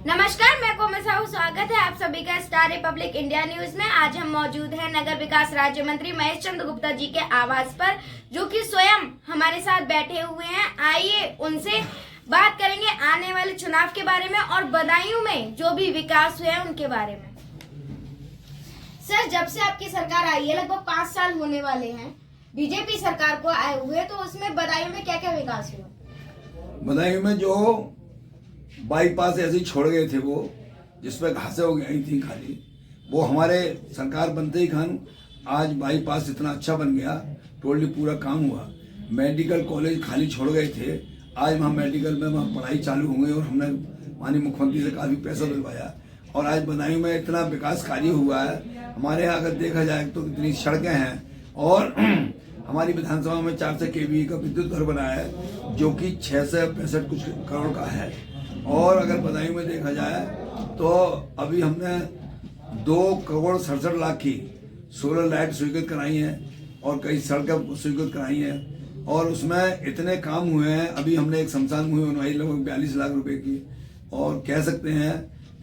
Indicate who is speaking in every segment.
Speaker 1: नमस्कार, मैं कोमल साहू। स्वागत है आप सभी का स्टार रिपब्लिक इंडिया न्यूज में। आज हम मौजूद हैं नगर विकास राज्य मंत्री महेश चंद्र गुप्ता जी के आवास पर, जो कि स्वयं हमारे साथ बैठे हुए हैं। आइए उनसे बात करेंगे आने वाले चुनाव के बारे में और बदायूं में जो भी विकास हुए हैं उनके बारे में। सर, जब से आपकी सरकार आई है, लगभग 5 साल होने वाले हैं बीजेपी सरकार को आए हुए, तो उसमें बदायूं में क्या क्या विकास हुआ?
Speaker 2: बदायूं में जो बाईपास ऐसे ही छोड़ गए थे, वो जिसपे घासें हो गई थी खाली, वो हमारे सरकार बनते ही खान आज बाईपास इतना अच्छा बन गया, टोटली पूरा काम हुआ। मेडिकल कॉलेज खाली छोड़ गए थे, आज वहाँ मेडिकल में वहाँ पढ़ाई चालू हो गई और हमने माननीय मुख्यमंत्री से काफ़ी पैसा दिलवाया और आज बदायूं में इतना विकास कार्य हुआ है। हमारे यहाँ अगर देखा जाए तो कितनी सड़कें हैं और हमारी विधानसभा में 400 kVA का विद्युत घर बनाया है, जो कि 6 से 65 कुछ करोड़ का है। और अगर बदायूं में देखा जाए तो अभी हमने 2,67,00,000 की सोलर लाइट स्वीकृत कराई हैं और कई सड़कें स्वीकृत कराई हैं और उसमें इतने काम हुए हैं। अभी हमने एक शमशान भूमि बनवाई लगभग 42 लाख रुपए की और कह सकते हैं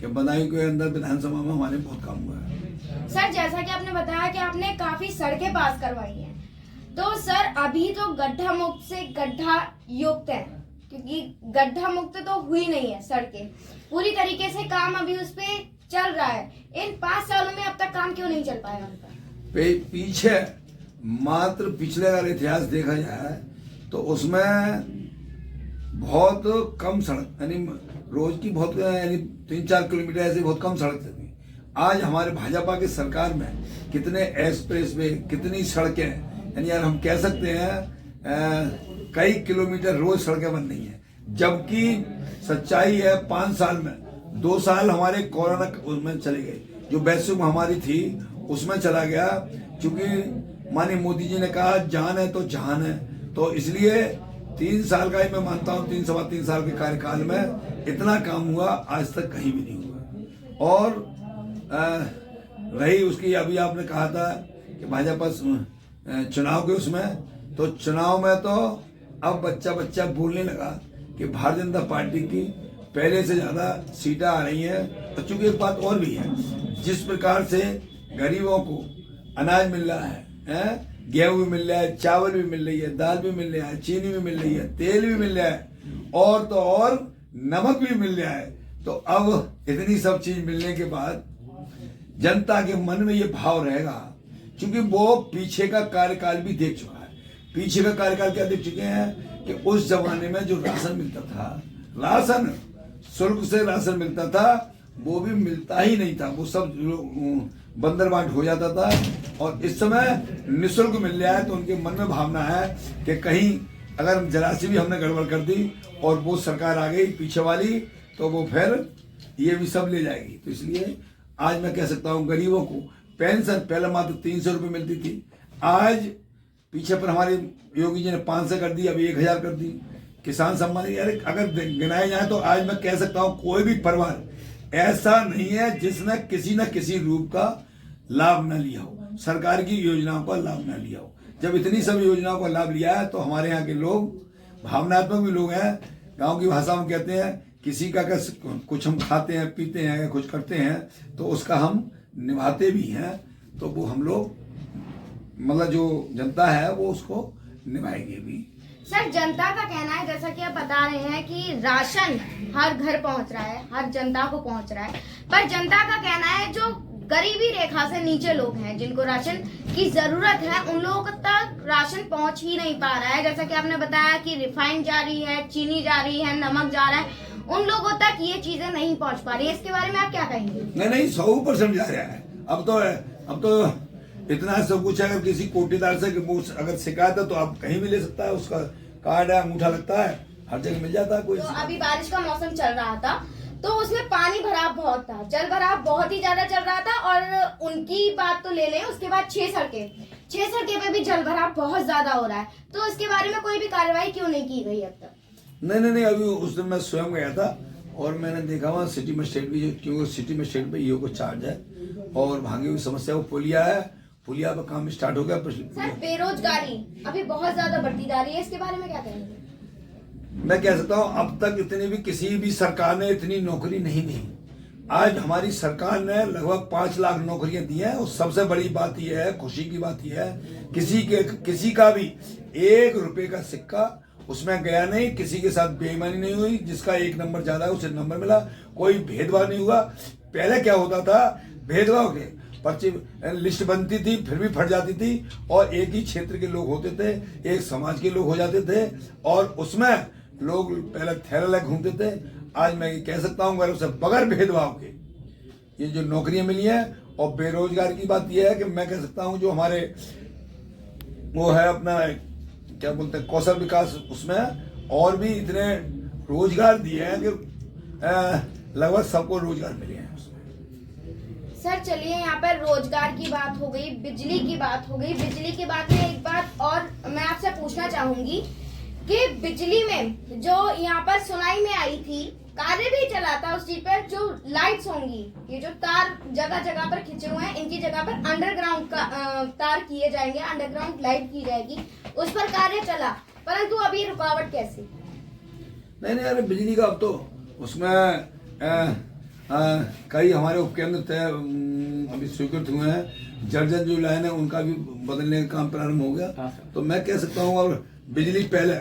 Speaker 2: कि बदायूं के अंदर विधानसभा में हमारे बहुत काम हुआ है।
Speaker 1: सर, जैसा कि आपने बताया कि आपने काफी सड़कें पास करवाई हैं, तो सर अभी तो गड्ढा मुक्त से गड्ढा युक्त है, क्योंकि गड्ढा मुक्त तो हुई नहीं है सड़कें पूरी तरीके से। काम अभी उस पे चल रहा है। इन 5 सालों में अब तक काम क्यों नहीं चल पाया उनका?
Speaker 2: पीछे मात्र पिछले का इतिहास देखा जाए तो उसमें बहुत कम सड़क, यानी रोज की बहुत, यानी 3-4 किलोमीटर ऐसे बहुत कम सड़क थी। आज हमारे भाजपा की सरकार में कितने एक्सप्रेस वे, कितनी सड़कें, यानी यार हम कह सकते हैं कई किलोमीटर रोज सड़कें बन रही हैं। जबकि सच्चाई है 5 साल में 2 साल हमारे कोरोना उसमें चले गए, जो वैश्विक महामारी थी उसमें चला गया, क्योंकि माननीय मोदी जी ने कहा जान है तो जहान है। तो इसलिए 3 साल का ही मैं मानता हूँ, 3-3.25 साल के कार्यकाल में इतना काम हुआ आज तक कहीं भी नहीं हुआ। और रही उसकी, अभी आपने कहा था कि भाजपा चुनाव के उसमें, तो चुनाव में तो अब बच्चा बोलने लगा कि भारतीय जनता पार्टी की पहले से ज्यादा सीटें आ रही हैं। और चूंकि एक बात और भी है, जिस प्रकार से गरीबों को अनाज मिल रहा है, गेहूं भी मिल रहा है, चावल भी मिल रही है, दाल भी मिल रहा है, चीनी भी मिल रही है, तेल भी मिल रहा है और तो और नमक भी मिल रहा है। तो अब इतनी सब चीज मिलने के बाद जनता के मन में ये भाव रहेगा, क्योंकि वो पीछे का कार्यकाल भी देख चुका है। पीछे का कार्यकाल क्या देख चुके हैं कि उस जमाने में जो राशन मिलता था, राशन शुल्क से राशन मिलता था, वो भी मिलता ही नहीं था, वो सब बंदर बाट हो जाता था। और इस समय निःशुल्क मिल रहा है, तो उनके मन में भावना है कि कहीं अगर जरा सी भी हमने गड़बड़ कर दी और वो सरकार आ गई पीछे वाली, तो वो फिर ये भी सब ले जाएगी। तो इसलिए आज मैं कह सकता हूँ गरीबों को पेंशन पहले मात्र 300 रुपये मिलती थी, आज पीछे पर हमारे योगी जी ने 500 कर दी, अभी 1000 कर दी। किसान सम्मान, यार अगर गिनाए जाए तो आज मैं कह सकता हूँ कोई भी परिवार ऐसा नहीं है जिसने किसी न किसी रूप का लाभ न लिया हो, सरकार की योजनाओं का लाभ न लिया हो। जब इतनी सब योजनाओं का लाभ लिया है तो हमारे यहाँ के लोग भावनात्मक भी लोग हैं। गाँव की भाषा में कहते हैं किसी का कुछ हम खाते हैं, पीते हैं, कुछ करते हैं तो उसका हम निभाते भी हैं। तो वो हम लोग, मतलब जो जनता है वो उसको निभाएगी भी।
Speaker 1: सर, जनता का कहना है, जैसा कि आप बता रहे हैं कि राशन हर घर पहुंच रहा है, हर जनता को पहुंच रहा है, पर जनता का कहना है जो गरीबी रेखा से नीचे लोग हैं, जिनको राशन की जरूरत है, उन लोगों तक राशन पहुंच ही नहीं पा रहा है। जैसा कि आपने बताया कि रिफाइंड जा रही है, चीनी जा रही है, नमक जा रहा है, उन लोगों तक ये चीजें नहीं पहुंच पा रही है। इसके बारे में आप क्या कहेंगे?
Speaker 2: नहीं, 100% जा रहा है। अब तो इतना सब कुछ है। अगर किसी कोटेदार से अगर शिकायत है तो आप कहीं भी ले सकता है, उसका कार्ड है, अंगूठा लगता है, हर जगह मिल जाता है। कोई
Speaker 1: तो अभी बारिश का मौसम चल रहा था तो उसमें पानी भराव बहुत था, जल भराव बहुत ही ज्यादा चल रहा था। और उनकी बात तो ले लें, उसके बाद 6 सड़कें पे भी जल भराव बहुत ज्यादा हो रहा है। तो इसके बारे में कोई भी कार्रवाई क्यों नहीं की गई अब तक?
Speaker 2: नहीं, अभी उस दिन मैं स्वयं गया था और मैंने देखा वहाँ सिटी मजिस्ट्रेट भी, क्योंकि सिटी मजिस्ट्रेट पे ईओ को चार्ज है और भांगे हुई समस्या, वो पुलिया है, पुलिया पर काम स्टार्ट हो गया।
Speaker 1: सर, बेरोजगारी अभी बहुत ज्यादा बढ़ती जा रही है, इसके बारे में क्या कहेंगे?
Speaker 2: मैं कह सकता हूं अब तक इतनी भी किसी भी सरकार ने इतनी नौकरी नहीं दी। आज हमारी सरकार ने लगभग 5 लाख नौकरियां दी हैं और सबसे बड़ी बात यह है, खुशी की बात यह है, किसी का भी 1 रुपए का सिक्का उसमें गया नहीं, किसी के साथ बेईमानी नहीं हुई, जिसका 1 नंबर ज्यादा है उसे नंबर मिला, कोई भेदभाव नहीं हुआ। पहले क्या होता था, भेदभाव के पर्ची लिस्ट बनती थी फिर भी फट जाती थी और एक ही क्षेत्र के लोग होते थे, एक समाज के लोग हो जाते थे और उसमें लोग पहले थैले घूमते थे। आज मैं ये कह सकता हूँ गर्व से, बगैर भेदभाव के ये जो नौकरियां मिली हैं। और बेरोजगार की बात यह है कि मैं कह सकता हूँ जो हमारे वो है अपना क्या बोलते हैं कौशल विकास, उसमें और भी इतने रोजगार दिए हैं कि लगभग सबको रोजगार मिले हैं उसमें।
Speaker 1: सर चलिए, यहाँ पर रोजगार की बात हो गई, बिजली की बात हो गई। बिजली की बात में एक बात और मैं आपसे पूछना चाहूंगी कि बिजली में जो यहाँ पर सुनाई में आई थी, कार्य भी चला था उस चीज पर, जो लाइट्स होंगी, ये जो तार जगह जगह पर खिंचे हुए हैं, इनकी जगह पर अंडरग्राउंड का तार किए जाएंगे, अंडरग्राउंड लाइट की जाएगी, उस पर कार्य चला, परंतु अभी रुकावट कैसे?
Speaker 2: नहीं अरे बिजली का अब तो उसमें कई हमारे उपकेंद्र तय अभी स्वीकृत हुए हैं। जर्जर जो लाइन है उनका भी बदलने का काम प्रारंभ हो गया। तो मैं कह सकता हूँ और बिजली पहले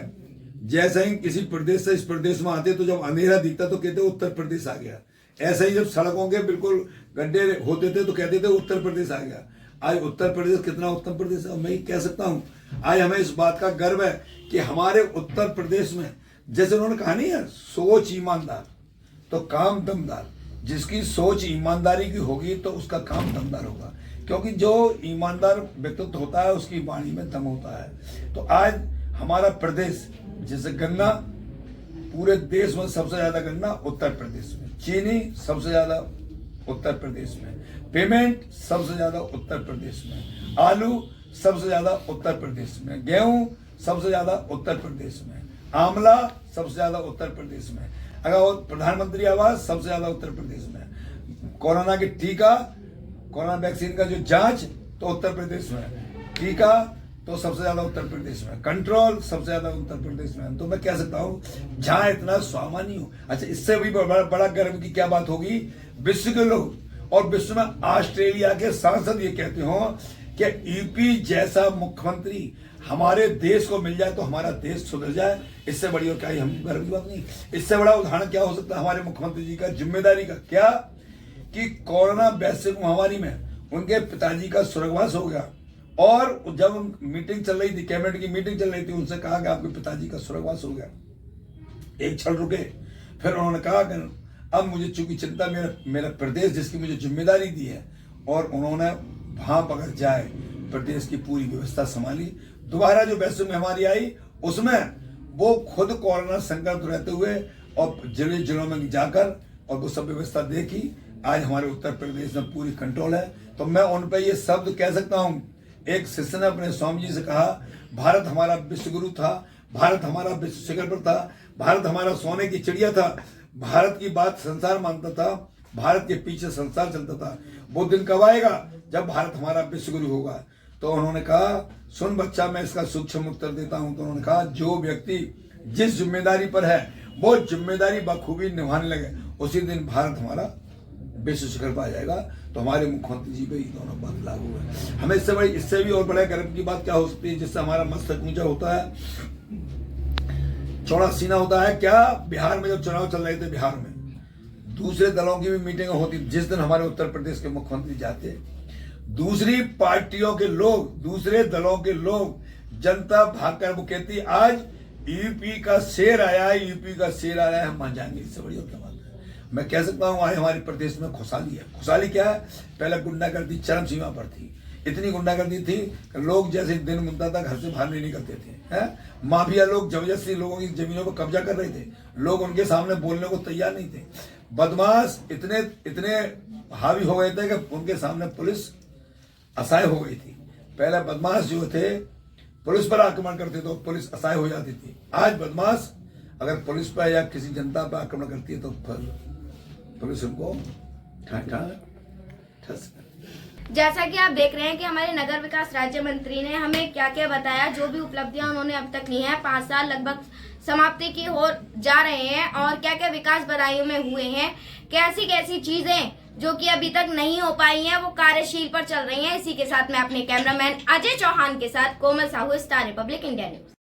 Speaker 2: जैसे ही किसी प्रदेश से इस प्रदेश में आते तो जब अंधेरा दिखता तो कहते उत्तर प्रदेश आ गया। ऐसे ही जब सड़कों के बिल्कुल गड्ढे होते थे तो कहते थे उत्तर प्रदेश आ गया। आज उत्तर प्रदेश कितना उत्तर प्रदेश है, मैं कह सकता हूँ आज हमें इस बात का गर्व है कि हमारे उत्तर प्रदेश में, जैसे उन्होंने कहा नहीं है, सोच ईमानदार तो काम दमदार। जिसकी सोच ईमानदारी की होगी तो उसका काम दमदार होगा, क्योंकि जो ईमानदार व्यक्तित्व होता है उसकी वाणी में दम होता है। तो आज हमारा प्रदेश, जैसे गन्ना पूरे देश में सबसे ज्यादा गन्ना उत्तर प्रदेश में, चीनी सबसे ज्यादा उत्तर प्रदेश में, पेमेंट सबसे ज्यादा उत्तर प्रदेश में, आलू सबसे ज्यादा उत्तर प्रदेश में, गेहूं सबसे ज्यादा उत्तर प्रदेश में, आंवला सबसे ज्यादा उत्तर प्रदेश में, अगर प्रधानमंत्री आवास सबसे ज्यादा उत्तर प्रदेश में, कोरोना के टीका, कोरोना वैक्सीन का जो जांच तो उत्तर प्रदेश में, टीका तो सबसे ज्यादा उत्तर प्रदेश में, कंट्रोल सबसे ज्यादा उत्तर प्रदेश में। तो मैं कह सकता हूँ जहां इतना स्वामानी हो। अच्छा, इससे भी बड़ा गर्व की क्या बात होगी, विश्व के लोग और विश्व में ऑस्ट्रेलिया के सांसद ये कहते हो कि यूपी जैसा मुख्यमंत्री हमारे देश को मिल जाए तो हमारा देश सुधर जाए। इससे बड़ी और क्या हम गर्व की बात नहीं। इससे बड़ा उदाहरण क्या हो सकता है हमारे मुख्यमंत्री जी का जिम्मेदारी का, क्या कि कोरोना वैश्विक महामारी में उनके पिताजी का स्वर्गवास हो गया और जब मीटिंग चल रही थी, कैबिनेट की मीटिंग चल रही थी, उनसे कहा कि आपके पिताजी का स्वर्गवास हो गया, एक क्षण रुके। फिर उन्होंने कहा कि अब मुझे चूंकि चिंता मेरा प्रदेश जिसकी मुझे जिम्मेदारी दी है, और उन्होंने वहां अगर जाए प्रदेश की पूरी व्यवस्था संभाली। दोबारा जो वैश्विक महामारी आई उसमें वो खुद कोरोना संक्रमित रहते हुए और जिलों में जाकर और वो सब व्यवस्था देखी। आज हमारे उत्तर प्रदेश में पूरी कंट्रोल है। तो मैं उन पर ये शब्द कह सकता हूँ, एक शिष्य ने अपने स्वामी जी से कहा, भारत हमारा विश्व गुरु था, भारत हमारा विश्व शिखर पर था, भारत हमारा सोने की चिड़िया था, भारत की बात संसार मानता था, भारत के पीछे संसार चलता था। वो दिन कब आएगा जब भारत हमारा विश्व गुरु होगा। तो उन्होंने कहा, सुन बच्चा, मैं इसका सूक्ष्म उत्तर देता हूं। तो उन्होंने कहा, जो व्यक्ति जिस जिम्मेदारी पर है वो जिम्मेदारी बखूबी निभाने लगे, उसी दिन भारत हमारा विश्व शिखर पर आ जाएगा। तो हमारे मुख्यमंत्री जी पे ये दोनों बात लागू है। हमें इससे भी और बड़े गर्व की बात क्या हो सकती है, जिससे हमारा मस्तक ऊंचा होता है, चौड़ा सीना होता है। क्या बिहार में जब चुनाव चल रहे थे, बिहार में दूसरे दलों की भी मीटिंग होती, जिस दिन हमारे उत्तर प्रदेश के मुख्यमंत्री जाते, दूसरी पार्टियों के लोग, दूसरे दलों के लोग, जनता भागकर वो कहती आज यूपी का शेर आया है, यूपी का शेर आया है, हम मान जाएंगे। इससे बड़ी और क्या बात है। मैं कह सकता हूँ आज हमारे प्रदेश में खुशहाली है। खुशहाली क्या है, पहले गुंडागर्दी चरम सीमा पर थी। इतनी गुंडागर्दी थी कि लोग जैसे दिन मुनता था घर से बाहर नहीं निकलते थे। माफिया लोग जबरदस्ती लोगों की जमीनों पर कब्जा कर रहे थे, लोग उनके सामने बोलने को तैयार नहीं थे। बदमाश इतने हावी हो गए थे कि उनके सामने पुलिस असहाय हो गई थी। पहले बदमाश जो थे पुलिस पर आक्रमण करते तो पुलिस असहाय हो जाती थी। आज बदमाश अगर पुलिस पर या किसी जनता पर आक्रमण करती है तो पुलिस उनको ठस।
Speaker 1: जैसा कि आप देख रहे हैं कि हमारे नगर विकास राज्य मंत्री ने हमें क्या क्या बताया, जो भी उपलब्धियां उन्होंने अब तक ली हैं, 5 साल लगभग समाप्ति की ओर जा रहे हैं और क्या क्या विकास बदायूं में हुए हैं, कैसी कैसी चीजें जो कि अभी तक नहीं हो पाई हैं वो कार्यशील पर चल रही हैं। इसी के साथ मैं अपने कैमरामैन अजय चौहान के साथ Komal Sahu, star Republic India news.